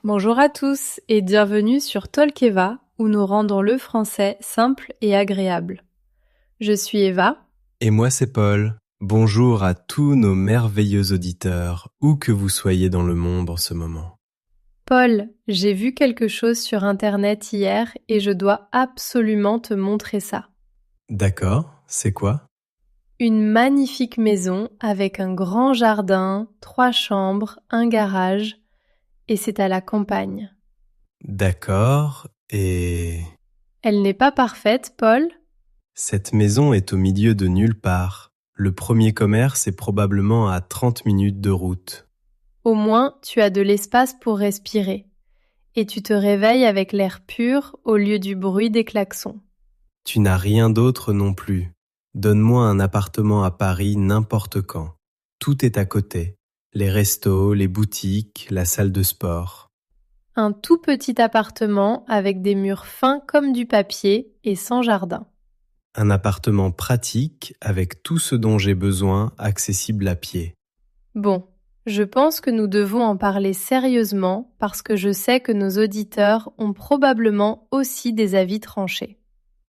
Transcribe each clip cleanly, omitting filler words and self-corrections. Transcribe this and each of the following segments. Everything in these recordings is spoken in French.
Bonjour à tous et bienvenue sur Talk Eva où nous rendons le français simple et agréable. Je suis Eva. Et moi c'est Paul. Bonjour à tous nos merveilleux auditeurs, où que vous soyez dans le monde en ce moment. Paul, j'ai vu quelque chose sur Internet hier et je dois absolument te montrer ça. D'accord, c'est quoi? Une magnifique maison avec un grand jardin, 3 chambres, un garage et c'est à la campagne. D'accord, et... Elle n'est pas parfaite, Paul? Cette maison est au milieu de nulle part. Le premier commerce est probablement à 30 minutes de route. Au moins, tu as de l'espace pour respirer. Et tu te réveilles avec l'air pur au lieu du bruit des klaxons. Tu n'as rien d'autre non plus. Donne-moi un appartement à Paris n'importe quand. Tout est à côté. Les restos, les boutiques, la salle de sport. Un tout petit appartement avec des murs fins comme du papier et sans jardin. Un appartement pratique avec tout ce dont j'ai besoin accessible à pied. Bon, je pense que nous devons en parler sérieusement parce que je sais que nos auditeurs ont probablement aussi des avis tranchés.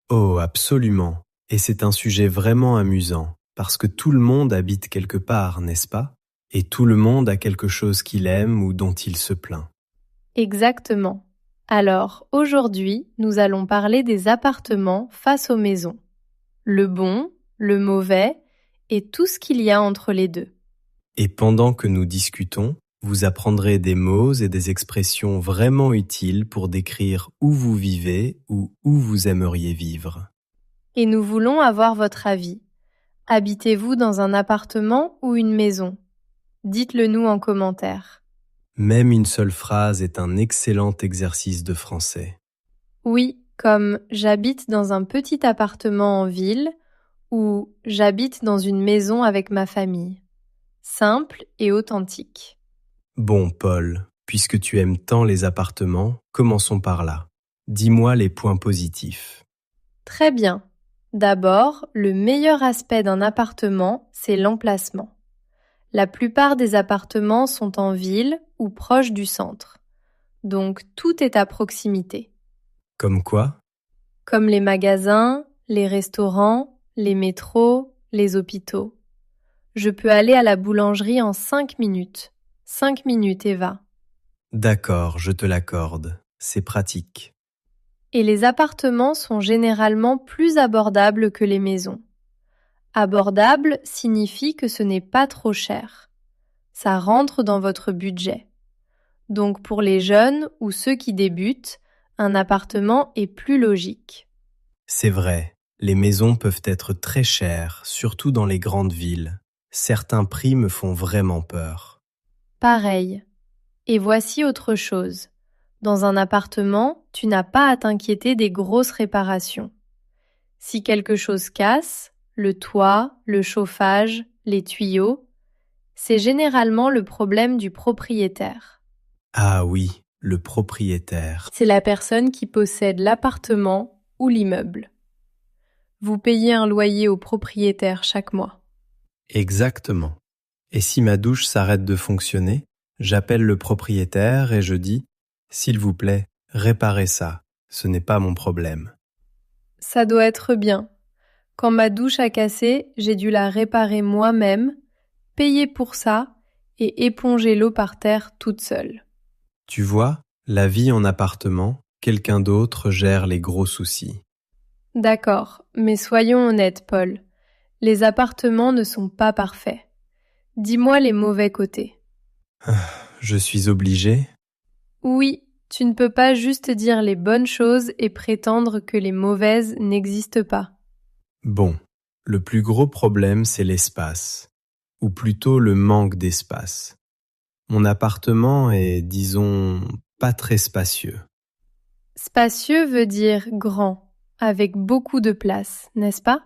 Oh, absolument. Et c'est un sujet vraiment amusant, parce que tout le monde habite quelque part, n'est-ce pas? Et tout le monde a quelque chose qu'il aime ou dont il se plaint. Exactement. Alors, aujourd'hui, nous allons parler des appartements face aux maisons. Le bon, le mauvais et tout ce qu'il y a entre les deux. Et pendant que nous discutons, vous apprendrez des mots et des expressions vraiment utiles pour décrire où vous vivez ou où vous aimeriez vivre. Et nous voulons avoir votre avis. Habitez-vous dans un appartement ou une maison? Dites-le nous en commentaire. Même une seule phrase est un excellent exercice de français. Oui, comme j'habite dans un petit appartement en ville ou j'habite dans une maison avec ma famille. Simple et authentique. Bon, Paul, puisque tu aimes tant les appartements, commençons par là. Dis-moi les points positifs. Très bien. D'abord, le meilleur aspect d'un appartement, c'est l'emplacement. La plupart des appartements sont en ville ou proches du centre. Donc tout est à proximité. Comme quoi? Comme les magasins, les restaurants, les métros, les hôpitaux. Je peux aller à la boulangerie en 5 minutes. 5 minutes, Eva. D'accord, je te l'accorde. C'est pratique. Et les appartements sont généralement plus abordables que les maisons. Abordable signifie que ce n'est pas trop cher. Ça rentre dans votre budget. Donc pour les jeunes ou ceux qui débutent, un appartement est plus logique. C'est vrai, les maisons peuvent être très chères, surtout dans les grandes villes. Certains prix me font vraiment peur. Pareil. Et voici autre chose. Dans un appartement, tu n'as pas à t'inquiéter des grosses réparations. Si quelque chose casse, le toit, le chauffage, les tuyaux, c'est généralement le problème du propriétaire. Ah oui, le propriétaire. C'est la personne qui possède l'appartement ou l'immeuble. Vous payez un loyer au propriétaire chaque mois. Exactement. Et si ma douche s'arrête de fonctionner, j'appelle le propriétaire et je dis « S'il vous plaît, réparez ça, ce n'est pas mon problème ». Ça doit être bien. Quand ma douche a cassé, j'ai dû la réparer moi-même, payer pour ça et éponger l'eau par terre toute seule. Tu vois, la vie en appartement, quelqu'un d'autre gère les gros soucis. D'accord, mais soyons honnêtes, Paul. Les appartements ne sont pas parfaits. Dis-moi les mauvais côtés. Je suis obligé? Oui, tu ne peux pas juste dire les bonnes choses et prétendre que les mauvaises n'existent pas. Bon, le plus gros problème, c'est l'espace, ou plutôt le manque d'espace. Mon appartement est, disons, pas très spacieux. Spacieux veut dire grand, avec beaucoup de place, n'est-ce pas?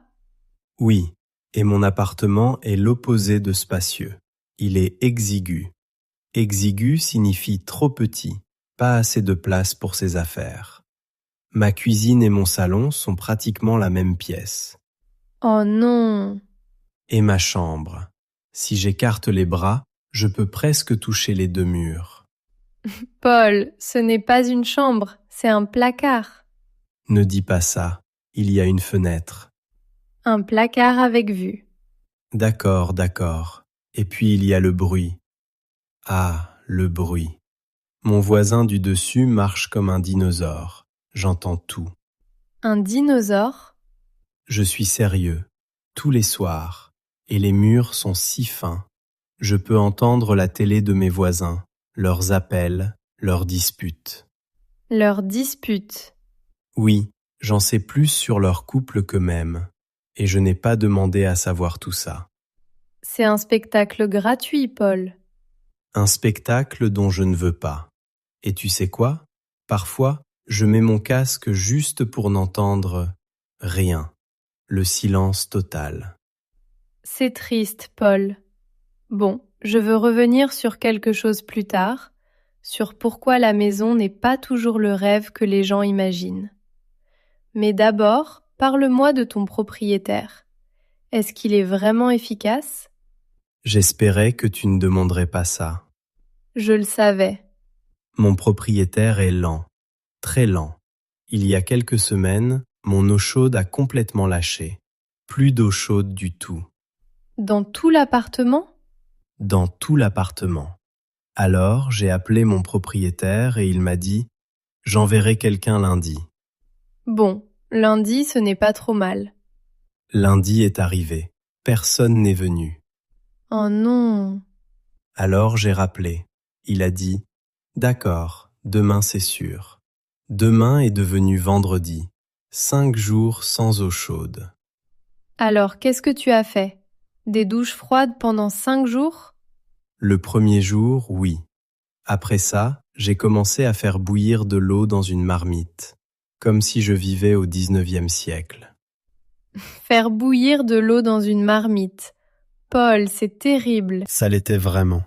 Oui, et mon appartement est l'opposé de spacieux. Il est exigu. Exigu signifie trop petit, pas assez de place pour ses affaires. Ma cuisine et mon salon sont pratiquement la même pièce. Oh non! Et ma chambre. Si j'écarte les bras, je peux presque toucher les deux murs. Paul, ce n'est pas une chambre, c'est un placard. Ne dis pas ça, il y a une fenêtre. Un placard avec vue. D'accord, d'accord. Et puis il y a le bruit. Ah, le bruit. Mon voisin du dessus marche comme un dinosaure. J'entends tout. Un dinosaure? Je suis sérieux, tous les soirs, et les murs sont si fins. Je peux entendre la télé de mes voisins, leurs appels, leurs disputes. Leur dispute. Oui, j'en sais plus sur leur couple qu'eux-mêmes, et je n'ai pas demandé à savoir tout ça. C'est un spectacle gratuit, Paul. Un spectacle dont je ne veux pas. Et tu sais quoi? Parfois, je mets mon casque juste pour n'entendre rien. Le silence total. C'est triste, Paul. Bon, je veux revenir sur quelque chose plus tard, sur pourquoi la maison n'est pas toujours le rêve que les gens imaginent. Mais d'abord, parle-moi de ton propriétaire. Est-ce qu'il est vraiment efficace? J'espérais que tu ne demanderais pas ça. Je le savais. Mon propriétaire est lent, très lent. Il y a quelques semaines, mon eau chaude a complètement lâché. Plus d'eau chaude du tout. Dans tout l'appartement? Dans tout l'appartement. Alors, j'ai appelé mon propriétaire et il m'a dit « J'enverrai quelqu'un lundi ». Bon, lundi, ce n'est pas trop mal. Lundi est arrivé. Personne n'est venu. Oh non! Alors j'ai rappelé. Il a dit « D'accord, demain c'est sûr ». Demain est devenu vendredi. 5 jours sans eau chaude. Alors, qu'est-ce que tu as fait? Des douches froides pendant 5 jours? Le premier jour, oui. Après ça, j'ai commencé à faire bouillir de l'eau dans une marmite, comme si je vivais au 19e siècle. Faire bouillir de l'eau dans une marmite. Paul, c'est terrible. Ça l'était vraiment.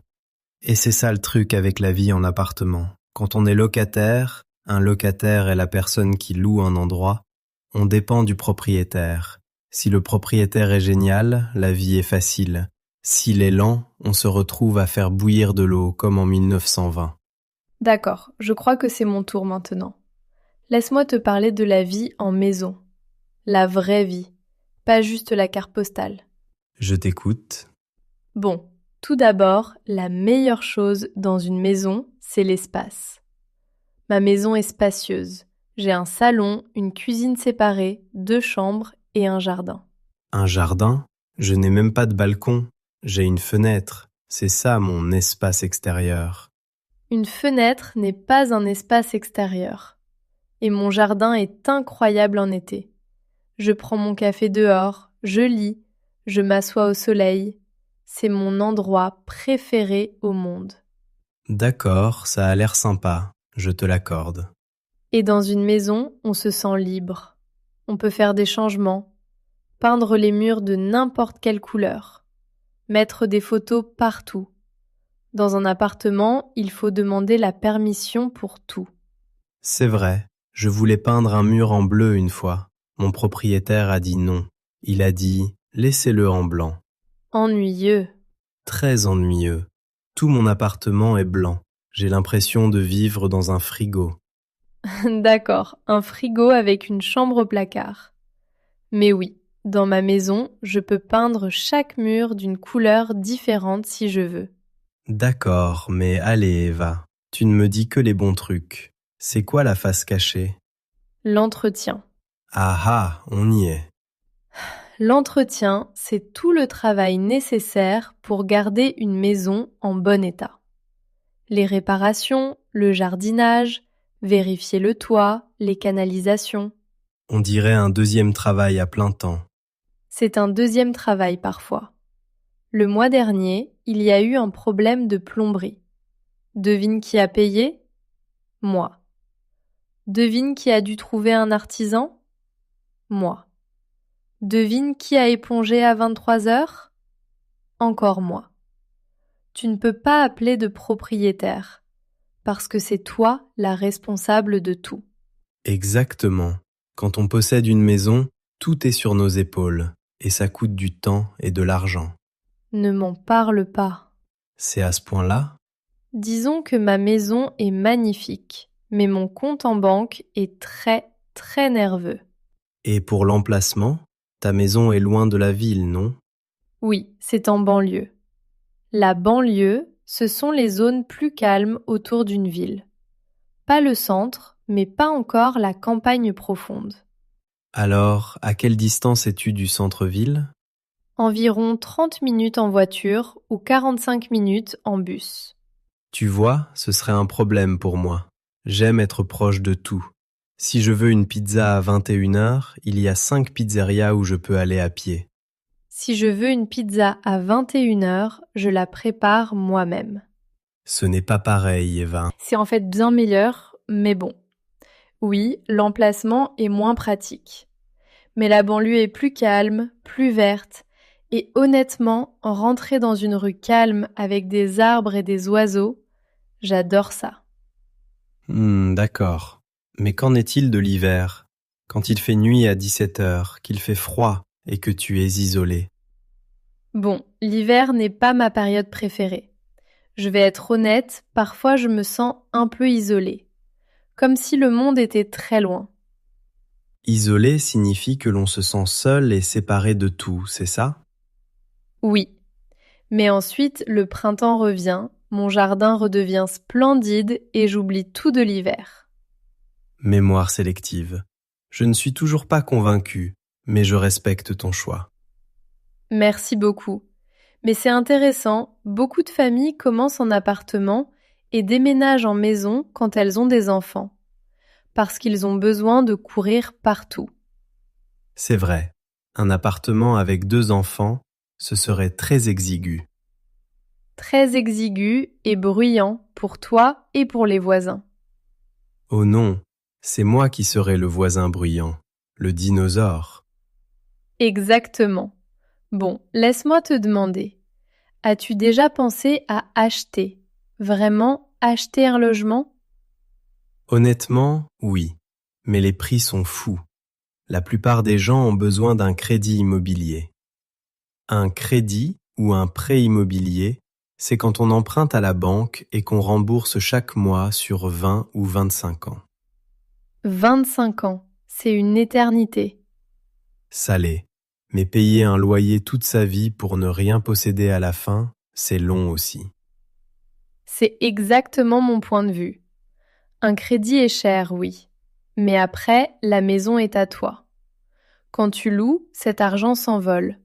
Et c'est ça le truc avec la vie en appartement. Quand on est locataire, un locataire est la personne qui loue un endroit, on dépend du propriétaire. Si le propriétaire est génial, la vie est facile. S'il est lent, on se retrouve à faire bouillir de l'eau comme en 1920. D'accord, je crois que c'est mon tour maintenant. Laisse-moi te parler de la vie en maison. La vraie vie, pas juste la carte postale. Je t'écoute. Bon, tout d'abord, la meilleure chose dans une maison, c'est l'espace. Ma maison est spacieuse. J'ai un salon, une cuisine séparée, 2 chambres et un jardin. Un jardin? Je n'ai même pas de balcon. J'ai une fenêtre. C'est ça mon espace extérieur. Une fenêtre n'est pas un espace extérieur. Et mon jardin est incroyable en été. Je prends mon café dehors, je lis, je m'assois au soleil. C'est mon endroit préféré au monde. D'accord, ça a l'air sympa. Je te l'accorde. Et dans une maison, on se sent libre. On peut faire des changements, peindre les murs de n'importe quelle couleur, mettre des photos partout. Dans un appartement, il faut demander la permission pour tout. C'est vrai, je voulais peindre un mur en bleu une fois. Mon propriétaire a dit non. Il a dit « laissez-le en blanc ». Ennuyeux. Très ennuyeux. Tout mon appartement est blanc. J'ai l'impression de vivre dans un frigo. D'accord, un frigo avec une chambre au placard. Mais oui, dans ma maison, je peux peindre chaque mur d'une couleur différente si je veux. D'accord, mais allez Eva, tu ne me dis que les bons trucs. C'est quoi la face cachée? L'entretien. Ah ah, on y est. L'entretien, c'est tout le travail nécessaire pour garder une maison en bon état. Les réparations, le jardinage, vérifier le toit, les canalisations. On dirait un deuxième travail à plein temps. C'est un deuxième travail parfois. Le mois dernier, il y a eu un problème de plomberie. Devine qui a payé? Moi. Devine qui a dû trouver un artisan? Moi. Devine qui a épongé à 23 heures? Encore moi. Tu ne peux pas appeler de propriétaire, parce que c'est toi la responsable de tout. Exactement. Quand on possède une maison, tout est sur nos épaules, et ça coûte du temps et de l'argent. Ne m'en parle pas. C'est à ce point-là? Disons que ma maison est magnifique, mais mon compte en banque est très, très nerveux. Et pour l'emplacement, ta maison est loin de la ville, non? Oui, c'est en banlieue. La banlieue, ce sont les zones plus calmes autour d'une ville. Pas le centre, mais pas encore la campagne profonde. Alors, à quelle distance es-tu du centre-ville? Environ 30 minutes en voiture ou 45 minutes en bus. Tu vois, ce serait un problème pour moi. J'aime être proche de tout. Si je veux une pizza à 21h, il y a 5 pizzerias où je peux aller à pied. Si je veux une pizza à 21h, je la prépare moi-même. Ce n'est pas pareil, Eva. C'est en fait bien meilleur, mais bon. Oui, l'emplacement est moins pratique. Mais la banlieue est plus calme, plus verte, et honnêtement, rentrer dans une rue calme avec des arbres et des oiseaux, j'adore ça. D'accord. Mais qu'en est-il de l'hiver? Quand il fait nuit à 17h, qu'il fait froid et que tu es isolé. Bon, l'hiver n'est pas ma période préférée. Je vais être honnête, parfois je me sens un peu isolée, comme si le monde était très loin. Isolé signifie que l'on se sent seul et séparé de tout, c'est ça? Oui, mais ensuite le printemps revient, mon jardin redevient splendide et j'oublie tout de l'hiver. Mémoire sélective. Je ne suis toujours pas convaincu, mais je respecte ton choix. Merci beaucoup. Mais c'est intéressant, beaucoup de familles commencent en appartement et déménagent en maison quand elles ont des enfants, parce qu'ils ont besoin de courir partout. C'est vrai, un appartement avec 2 enfants, ce serait très exigu. Très exigu et bruyant pour toi et pour les voisins. Oh non, c'est moi qui serai le voisin bruyant, le dinosaure. Exactement. Bon, laisse-moi te demander, as-tu déjà pensé à acheter, vraiment acheter un logement? Honnêtement, oui, mais les prix sont fous. La plupart des gens ont besoin d'un crédit immobilier. Un crédit ou un prêt immobilier, c'est quand on emprunte à la banque et qu'on rembourse chaque mois sur 20 ou 25 ans. 25 ans, c'est une éternité. Ça l'est, mais payer un loyer toute sa vie pour ne rien posséder à la fin, c'est long aussi. C'est exactement mon point de vue. Un crédit est cher, oui. Mais après, la maison est à toi. Quand tu loues, cet argent s'envole.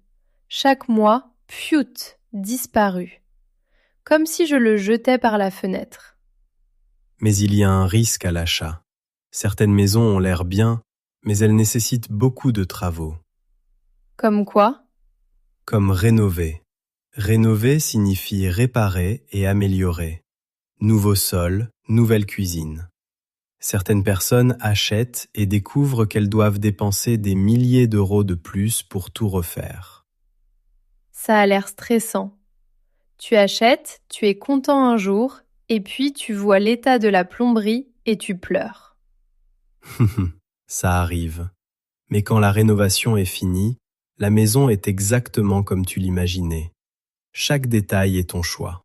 Chaque mois, piout, disparu. Comme si je le jetais par la fenêtre. Mais il y a un risque à l'achat. Certaines maisons ont l'air bien, mais elles nécessitent beaucoup de travaux. Comme quoi? Comme rénover. Rénover signifie réparer et améliorer. Nouveau sol, nouvelle cuisine. Certaines personnes achètent et découvrent qu'elles doivent dépenser des milliers d'euros de plus pour tout refaire. Ça a l'air stressant. Tu achètes, tu es content un jour, et puis tu vois l'état de la plomberie et tu pleures. Ça arrive. Mais quand la rénovation est finie, la maison est exactement comme tu l'imaginais. Chaque détail est ton choix.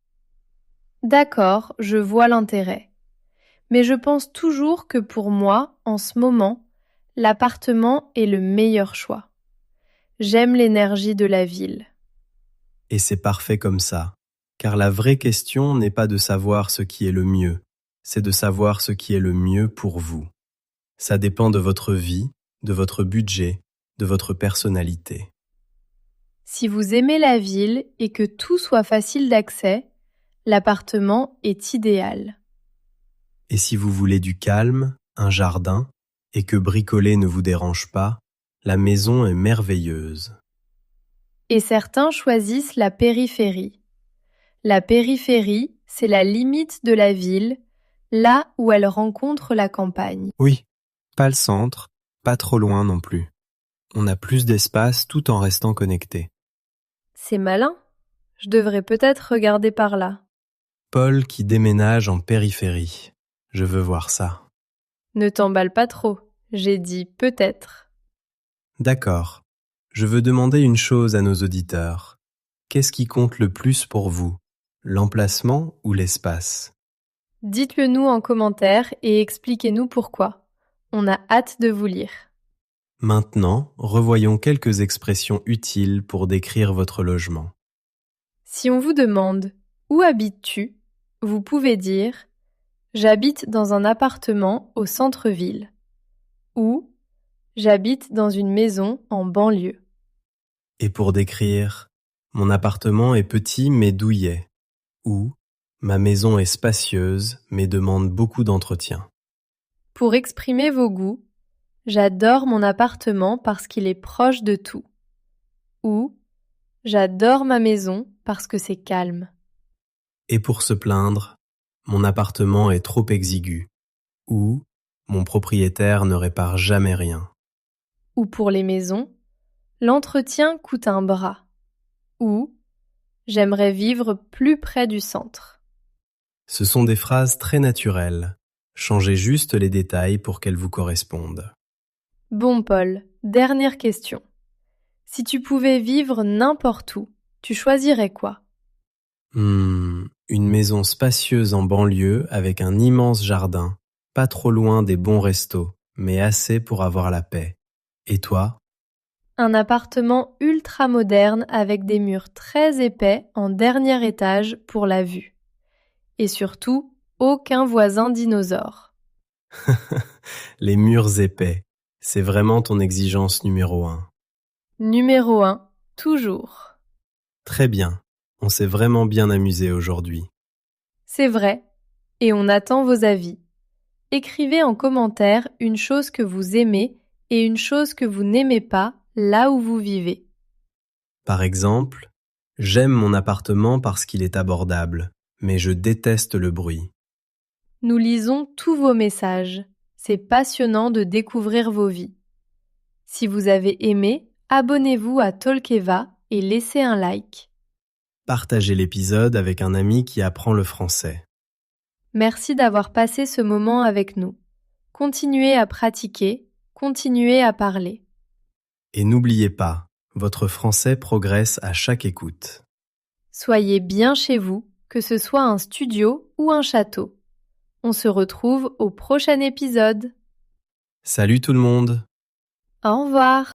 D'accord, je vois l'intérêt. Mais je pense toujours que pour moi, en ce moment, l'appartement est le meilleur choix. J'aime l'énergie de la ville. Et c'est parfait comme ça, car la vraie question n'est pas de savoir ce qui est le mieux, c'est de savoir ce qui est le mieux pour vous. Ça dépend de votre vie, de votre budget, de votre personnalité. Si vous aimez la ville et que tout soit facile d'accès, l'appartement est idéal. Et si vous voulez du calme, un jardin, et que bricoler ne vous dérange pas, la maison est merveilleuse. Et certains choisissent la périphérie. La périphérie, c'est la limite de la ville, là où elle rencontre la campagne. Oui, pas le centre, pas trop loin non plus. On a plus d'espace tout en restant connecté. C'est malin. Je devrais peut-être regarder par là. Paul qui déménage en périphérie. Je veux voir ça. Ne t'emballe pas trop. J'ai dit peut-être. D'accord. Je veux demander une chose à nos auditeurs. Qu'est-ce qui compte le plus pour vous, l'emplacement ou l'espace? Dites-le nous en commentaire et expliquez-nous pourquoi. On a hâte de vous lire. Maintenant, revoyons quelques expressions utiles pour décrire votre logement. Si on vous demande « Où habites-tu ?», vous pouvez dire « J'habite dans un appartement au centre-ville » ou « J'habite dans une maison en banlieue ». Et pour décrire « Mon appartement est petit mais douillet » ou « Ma maison est spacieuse mais demande beaucoup d'entretien ». Pour exprimer vos goûts, j'adore mon appartement parce qu'il est proche de tout. Ou j'adore ma maison parce que c'est calme. Et pour se plaindre, mon appartement est trop exigu. Ou mon propriétaire ne répare jamais rien. Ou pour les maisons, l'entretien coûte un bras. Ou j'aimerais vivre plus près du centre. Ce sont des phrases très naturelles. Changez juste les détails pour qu'elles vous correspondent. Bon Paul, dernière question. Si tu pouvais vivre n'importe où, tu choisirais quoi? Une maison spacieuse en banlieue avec un immense jardin, pas trop loin des bons restos, mais assez pour avoir la paix. Et toi? Un appartement ultra moderne avec des murs très épais en dernier étage pour la vue. Et surtout, aucun voisin dinosaure. Les murs épais, c'est vraiment ton exigence numéro 1. Numéro 1, toujours. Très bien, on s'est vraiment bien amusé aujourd'hui. C'est vrai, et on attend vos avis. Écrivez en commentaire une chose que vous aimez et une chose que vous n'aimez pas là où vous vivez. Par exemple, j'aime mon appartement parce qu'il est abordable, mais je déteste le bruit. Nous lisons tous vos messages. C'est passionnant de découvrir vos vies. Si vous avez aimé, abonnez-vous à Tolkeva et laissez un like. Partagez l'épisode avec un ami qui apprend le français. Merci d'avoir passé ce moment avec nous. Continuez à pratiquer, continuez à parler. Et n'oubliez pas, votre français progresse à chaque écoute. Soyez bien chez vous, que ce soit un studio ou un château. On se retrouve au prochain épisode. Salut tout le monde! Au revoir!